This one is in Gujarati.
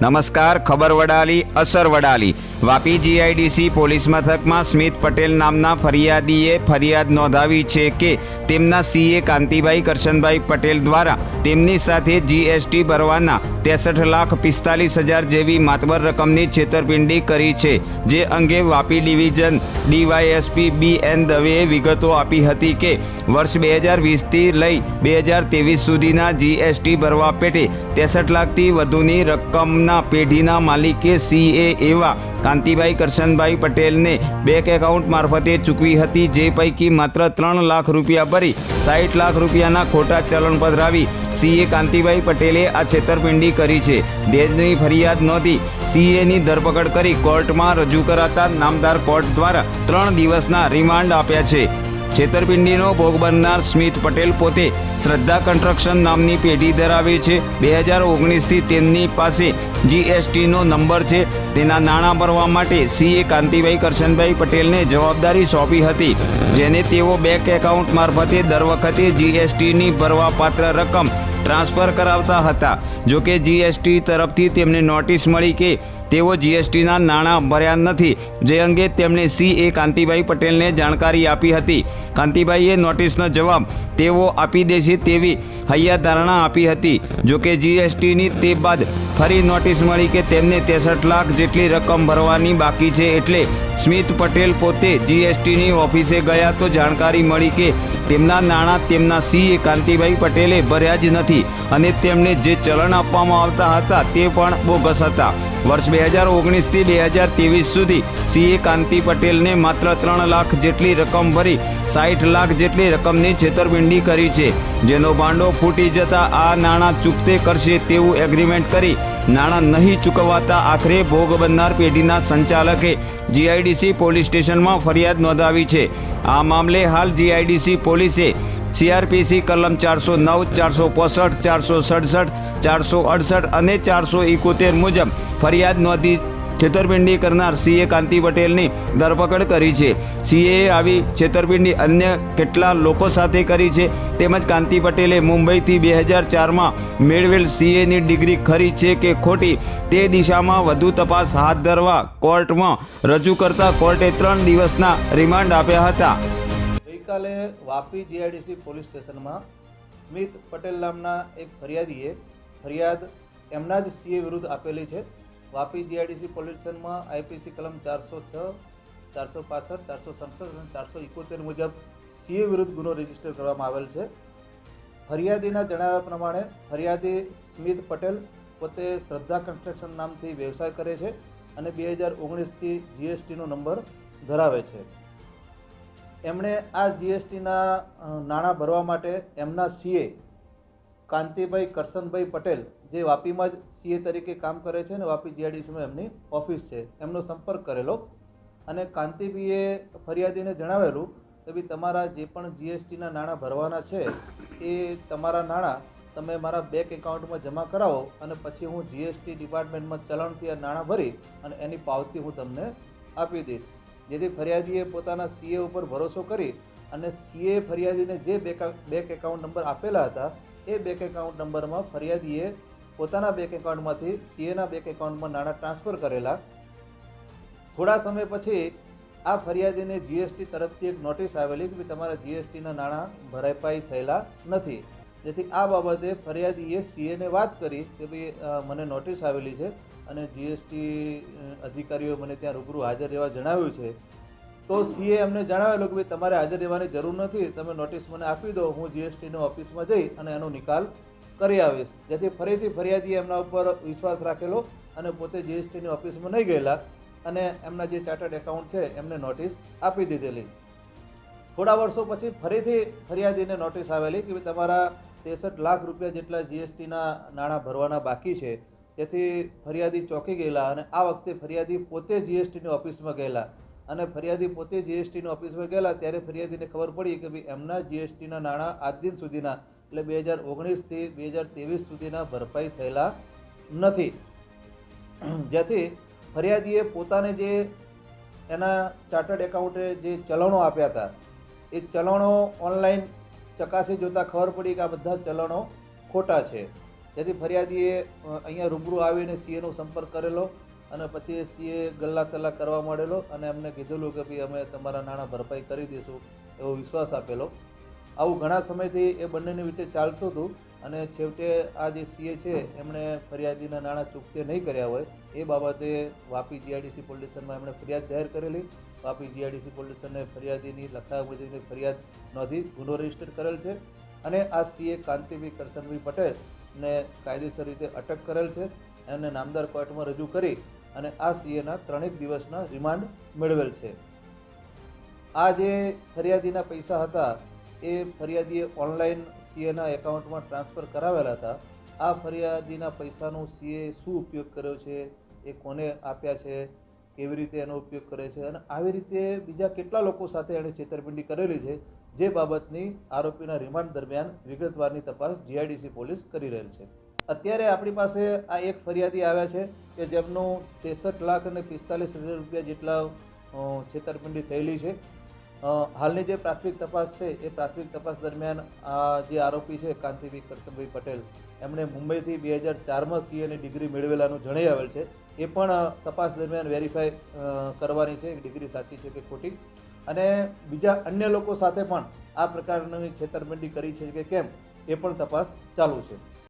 નમસ્કાર. ખબર વડાલી અસર વડાલી. વાપી જીઆઈડીસી પોલીસ મથકમાં સ્મિત પટેલ નામના ફરિયાદીએ ફરિયાદ નોંધાવી છે કે તેમના સીએ કાંતિભાઈ કરશનભાઈ પટેલ દ્વારા તેમની સાથે જીએસટી ભરવાના 63,45,000 જેવી માતબર રકમની છેતરપિંડી કરી છે. જે અંગે વાપી ડિવિઝન ડીવાયએસપી BN દવેએ વિગતો આપી હતી કે વર્ષ 2020થી લઈ 2023 સુધીના જીએસટી ભરવા પેટે 63 લાખથી વધુની રકમના પેઢીના માલિકે સીએ એવા કાંતિભાઈ કરશનભાઈ પટેલને બેંક એકાઉન્ટ મારફતે ચૂકવી હતી. જે પૈકી માત્ર 3 લાખ રૂપિયા ભરી 60 લાખ રૂપિયાના ખોટા ચલણ પધરાવી સીએ કાંતિભાઈ પટેલે આ છેતરપિંડી કરી છે. દેશની ફરિયાદ નોંધી સીએની ધરપકડ કરી કોર્ટમાં રજૂ કરાતા નામદાર કોર્ટ દ્વારા 3 દિવસના રિમાન્ડ આપ્યા છે. છેતરપિંડીનો ભોગ બનનાર સ્મિત પટેલ પોતે શ્રદ્ધા કન્સ્ટ્રક્શન નામની પેઢી ધરાવે છે. 2019થી તેમની પાસે જીએસટીનો નંબર છે. તેના નાણાં ભરવા માટે સીએ કાંતિભાઈ કરશનભાઈ પટેલને જવાબદારી સોંપી હતી, જેને તેઓ બેંક એકાઉન્ટ મારફતે દર વખતે જીએસટીની ભરવાપાત્ર રકમ ટ્રાન્સફર કરાવતા હતા. જોકે જીએસટી તરફથી તેમને નોટિસ મળી કે તેઓ જીએસટીના નાણાં ભર્યા નથી, જે અંગે તેમણે સીએ કાંતિભાઈ પટેલને જાણકારી આપી હતી. કાંતિભાઈએ નોટિસનો જવાબ તેઓ આપી દેશે તેવી હૈયાધારણા આપી હતી. જોકે જીએસટીની તે બાદ ફરી નોટિસ મળી કે તેમને 63 લાખ જેટલી રકમ ભરવાની બાકી છે. એટલે સ્મિત પટેલ પોતે જીએસટીની ઓફિસે ગયા તો જાણકારી મળી કે તેમના નાણાં તેમના સીએ કાંતિભાઈ પટેલે ભર્યા જ નથી અને તેમને જે ચલણ આપવામાં આવતા હતા તે પણ બોગસ હતા. વર્ષ 2019થી 2023 સુધી સીએ કાંતિ પટેલને માત્ર 3 લાખ જેટલી રકમ ભરી 60 લાખ જેટલી રકમની છેતરપિંડી કરી છે. જેનો ભાંડો ફૂટી જતા આ નાણાં ચૂકતે કરશે તેવું એગ્રીમેન્ટ કરી નાણાં નહીં ચૂકવાતા આખરે ભોગ બનનાર પેઢીના સંચાલકે જીઆઈડીસી પોલીસ સ્ટેશનમાં ફરિયાદ નોંધાવી છે. આ મામલે હાલ જીઆઈડીસી પોલીસે CRPC કલમ 409, 465, 467, 468 અને 471 મુજબ ફરિયાદ નોંધી છેતરપિંડી કરનાર સીએ કાંતિ પટેલની ધરપકડ કરી છે. સીએએ આવી છેતરપિંડી અન્ય કેટલા લોકો સાથે કરી છે તેમજ કાંતિ પટેલે મુંબઈથી 2004માં મેળવેલ સીએની ડિગ્રી ખરી છે કે ખોટી તે દિશામાં વધુ તપાસ હાથ ધરવા કોર્ટમાં રજૂ કરતા કોર્ટે 3 દિવસના રિમાન્ડ આપ્યા હતા. ગઈકાલે વાપી જીઆઈડીસી પોલીસ સ્ટેશનમાં સ્મિત પટેલ નામના એક ફરિયાદીએ ફરિયાદ એમના જ સીએ વિરુદ્ધ આપેલી છે. વાપી જીઆઈડીસી પોલીસ સ્ટેશનમાં આઈપીસી કલમ 406, 465, 467 અને 471 મુજબ સીએ વિરુદ્ધ ગુનો રજીસ્ટર કરવામાં આવેલ છે. ફરિયાદીના જણાવ્યા પ્રમાણે ફરિયાદી સ્મિત પટેલ પોતે શ્રદ્ધા કન્સ્ટ્રક્શન નામથી વ્યવસાય કરે છે અને 2019થી જીએસટીનો નંબર ધરાવે છે. એમણે આ જીએસટીના નાણાં ભરવા માટે એમના સીએ કાંતિભાઈ કરશનભાઈ પટેલ, જે વાપીમાં જ સીએ તરીકે કામ કરે છે અને વાપી જીઆઈડીસીમાં એમની ઓફિસ છે, એમનો સંપર્ક કરેલો અને કાંતિભાઈએ ફરિયાદીને જણાવેલું કે ભાઈ તમારા જે પણ જીએસટીના નાણાં ભરવાના છે એ તમારા નાણાં તમે મારા બેંક એકાઉન્ટમાં જમા કરાવો અને પછી હું જીએસટી ડિપાર્ટમેન્ટમાં ચલણથી આ નાણાં ભરી અને એની પાવતી હું તમને આપી દઈશ. જેથી ફરિયાદીએ પોતાના સીએ ઉપર ભરોસો કરી અને સીએ ફરિયાદીને જે બેંક એકાઉન્ટ નંબર આપેલા હતા એ બેંક એકાઉન્ટ નંબરમાં ફરિયાદીએ પોતાના બેંક એકાઉન્ટમાંથી સીએના બેંક એકાઉન્ટમાં નાણાં ટ્રાન્સફર કરેલા. થોડા સમય પછી આ ફરિયાદીને જીએસટી તરફથી એક નોટિસ આવેલી કે તમારા જીએસટીના નાણાં ભરપાઈ થયેલા નથી. જેથી આ બાબતે ફરિયાદીએ સીએને વાત કરી કે ભાઈ મને નોટિસ આવેલી છે અને જીએસટી અધિકારીઓ મને ત્યાં રૂબરૂ હાજર રહેવા જણાવ્યું છે. તો સીએ એમને જણાવેલું કે ભાઈ તમારે હાજર રહેવાની જરૂર નથી, તમે નોટિસ મને આપી દો, હું જીએસટીની ઓફિસમાં જઈ અને એનો નિકાલ કરી આવીશ. જેથી ફરીથી ફરિયાદીએ એમના ઉપર વિશ્વાસ રાખેલો અને પોતે જીએસટીની ઓફિસમાં નહીં ગયેલા અને એમના જે ચાર્ટર્ડ એકાઉન્ટ છે એમને નોટિસ આપી દીધેલી. થોડા વર્ષો પછી ફરીથી ફરિયાદીને નોટિસ આવેલી કે ભાઈ તમારા 63 લાખ રૂપિયા જેટલા જીએસટીના નાણાં ભરવાના બાકી છે. જેથી ફરિયાદી ચોંકી ગયેલા અને આ વખતે ફરિયાદી પોતે જીએસટીની ઓફિસમાં ગયેલા અને ફરિયાદી પોતે જીએસટીની ઓફિસમાં ગયેલા ત્યારે ફરિયાદીને ખબર પડી કે ભાઈ એમના જીએસટીના નાણાં આજ દિન સુધીના એટલે 2019થી 2023 સુધીના ભરપાઈ થયેલા નથી. જેથી ફરિયાદીએ પોતાને જે એના ચાર્ટર્ડ એકાઉન્ટે જે ચલણો આપ્યા હતા એ ચલણો ઓનલાઈન ચકાસી જોતાં ખબર પડી કે આ બધા ચલણો ખોટા છે. જેથી ફરિયાદીએ અહીંયા રૂબરૂ આવીને સીએનો સંપર્ક કરેલો અને પછી સીએ ગલ્લા તલ્લા કરવા માંડેલો અને એમને કીધેલું કે ભાઈ અમે તમારા નાણાં ભરપાઈ કરી દઈશું એવો વિશ્વાસ આપેલો. આવું ઘણા સમયથી એ બંનેની વચ્ચે ચાલતું હતું અને છેવટે આ જે સીએ છે એમણે ફરિયાદીના નાણાં ચૂકતે નહીં કર્યા હોય એ બાબતે વાપી જીઆઈડીસી પોલીસ સ્ટેશનમાં એમણે ફરિયાદ જાહેર કરેલી. વાપી જીઆઈડીસી પોલીસ સ્ટેશને ફરિયાદીની લખાયા મુજબની ફરિયાદ નોંધી ગુનો રજીસ્ટર કરેલ છે અને આ સીએ કાંતિભાઈ કરશનભાઈ પટેલને કાયદેસર રીતે અટક કરેલ છે. એમને નામદાર કોર્ટમાં રજૂ કરી અને આ સીએના 3 દિવસના રિમાન્ડ મેળવેલ છે. આ જે ફરિયાદીના પૈસા હતા એ ફરિયાદીએ ઓનલાઈન સીએના એકાઉન્ટમાં ટ્રાન્સફર કરાવેલા હતા. આ ફરિયાદીના પૈસાનો સીએ શું ઉપયોગ કર્યો છે, એ કોને આપ્યા છે, કેવી રીતે એનો ઉપયોગ કરે છે અને આવી રીતે બીજા કેટલા લોકો સાથે એણે છેતરપિંડી કરેલી છે, જે બાબતની આરોપીના રિમાન્ડ દરમિયાન વિગતવારની તપાસ જીઆઈડીસી પોલીસ કરી રહેલ છે. અત્યારે આપણી પાસે આ એક ફરિયાદી આવ્યા છે કે જેમનું 63,45,000 રૂપિયા જેટલા છેતરપિંડી થયેલી છે. હાલની જે પ્રાથમિક તપાસ છે એ પ્રાથમિક તપાસ દરમિયાન આ જે આરોપી છે કાંતિભાઈ કરશનભાઈ પટેલ એમણે મુંબઈથી 2004માં સીએની ડિગ્રી મેળવેલાનું જણાઈ આવેલ છે. એ પણ તપાસ દરમિયાન વેરીફાઈ કરવાની છે ડિગ્રી સાચી છે કે ખોટી, અને બીજા અન્ય લોકો સાથે પણ આ પ્રકારની છેતરપિંડી કરી છે કે કેમ એ પણ તપાસ ચાલુ છે.